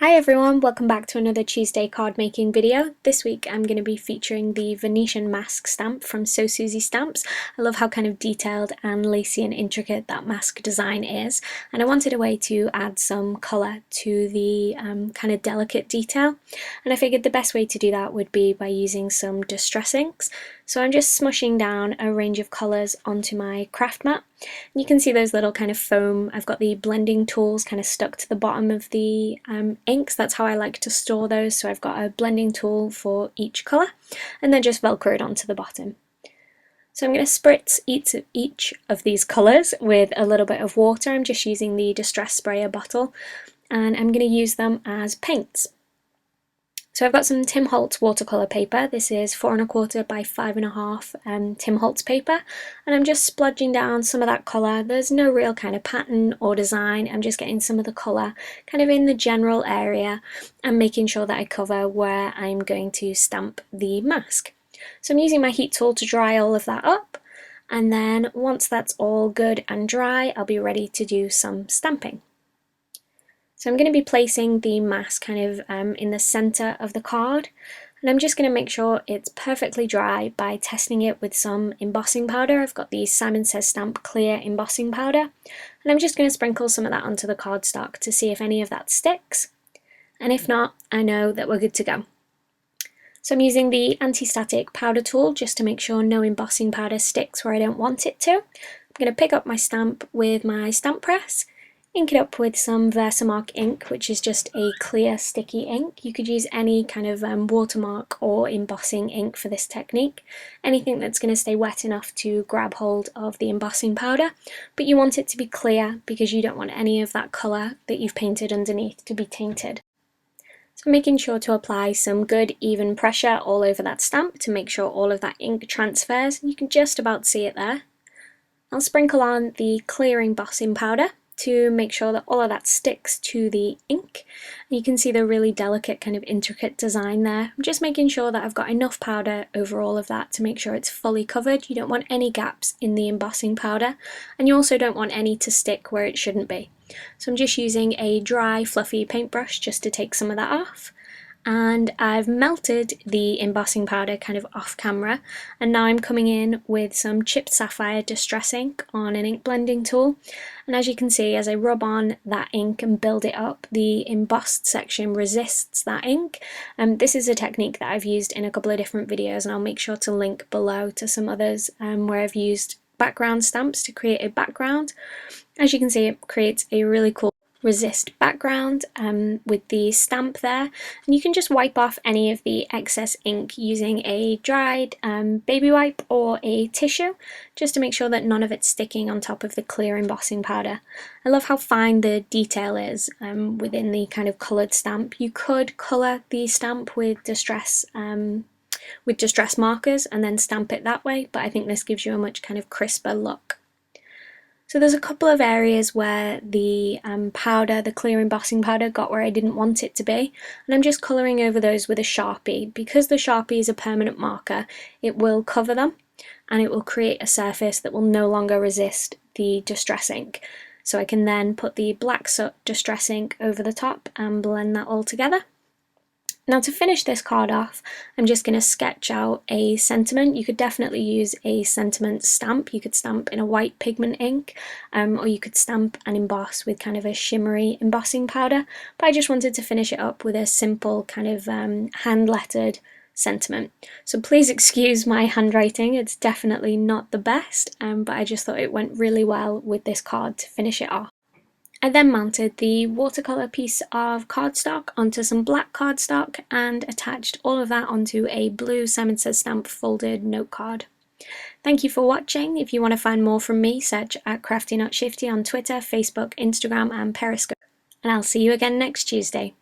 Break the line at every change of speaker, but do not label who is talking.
Hi everyone, welcome back to another Tuesday card making video. This week I'm going to be featuring the Venetian mask stamp from Suzy stamps. I love how kind of detailed and lacy and intricate that mask design is, and I wanted a way to add some colour to the kind of delicate detail, and I figured the best way to do that would be by using some distress inks. So I'm just smushing down a range of colours onto my craft mat. You can see those little kind of foam. I've got the blending tools kind of stuck to the bottom of the inks. That's how I like to store those. So I've got a blending tool for each colour and then just velcroed onto the bottom. So I'm going to spritz each of these colours with a little bit of water. I'm just using the Distress Sprayer bottle and I'm going to use them as paints. So I've got some Tim Holtz watercolour paper. This is 4 1/4 by 5 1/2 Tim Holtz paper, and I'm just splodging down some of that colour. There's no real kind of pattern or design. I'm just getting some of the colour kind of in the general area and making sure that I cover where I'm going to stamp the mask. So I'm using my heat tool to dry all of that up, and then once that's all good and dry, I'll be ready to do some stamping. So I'm going to be placing the mask kind of in the centre of the card, and I'm just going to make sure it's perfectly dry by testing it with some embossing powder. I've got the Simon Says Stamp clear embossing powder, and I'm just going to sprinkle some of that onto the cardstock to see if any of that sticks, and if not, I know that we're good to go. So I'm using the anti-static powder tool just to make sure no embossing powder sticks where I don't want it to. I'm going to pick up my stamp with my stamp press, ink it up with some Versamark ink, which is just a clear sticky ink. You could use any kind of watermark or embossing ink for this technique, anything that's going to stay wet enough to grab hold of the embossing powder, but you want it to be clear because you don't want any of that colour that you've painted underneath to be tainted. So making sure to apply some good even pressure all over that stamp to make sure all of that ink transfers. You can just about see it there. I'll sprinkle on the clear embossing powder to make sure that all of that sticks to the ink. And you can see the really delicate kind of intricate design there. I'm just making sure that I've got enough powder over all of that to make sure it's fully covered. You don't want any gaps in the embossing powder, and you also don't want any to stick where it shouldn't be. So I'm just using a dry fluffy paintbrush just to take some of that off. And I've melted the embossing powder kind of off camera, and now I'm coming in with some chipped sapphire distress ink on an ink blending tool, and as you can see, as I rub on that ink and build it up, the embossed section resists that ink. This is a technique that I've used in a couple of different videos, and I'll make sure to link below to some others where I've used background stamps to create a background. As you can see, it creates a really cool resist background with the stamp there, and you can just wipe off any of the excess ink using a dried baby wipe or a tissue, just to make sure that none of it's sticking on top of the clear embossing powder. I love how fine the detail is within the kind of coloured stamp. You could colour the stamp with distress markers and then stamp it that way, but I think this gives you a much kind of crisper look. So there's a couple of areas where the powder, the clear embossing powder, got where I didn't want it to be, and I'm just colouring over those with a Sharpie. Because the Sharpie is a permanent marker, it will cover them and it will create a surface that will no longer resist the distress ink. So I can then put the black soot distress ink over the top and blend that all together. Now to finish this card off, I'm just going to sketch out a sentiment. You could definitely use a sentiment stamp. You could stamp in a white pigment ink, or you could stamp and emboss with kind of a shimmery embossing powder, but I just wanted to finish it up with a simple kind of hand-lettered sentiment. So please excuse my handwriting, it's definitely not the best, but I just thought it went really well with this card to finish it off. I then mounted the watercolour piece of cardstock onto some black cardstock and attached all of that onto a blue Simon Says Stamp folded note card. Thank you for watching. If you want to find more from me, search at Crafty Not Shifty on Twitter, Facebook, Instagram and Periscope. And I'll see you again next Tuesday.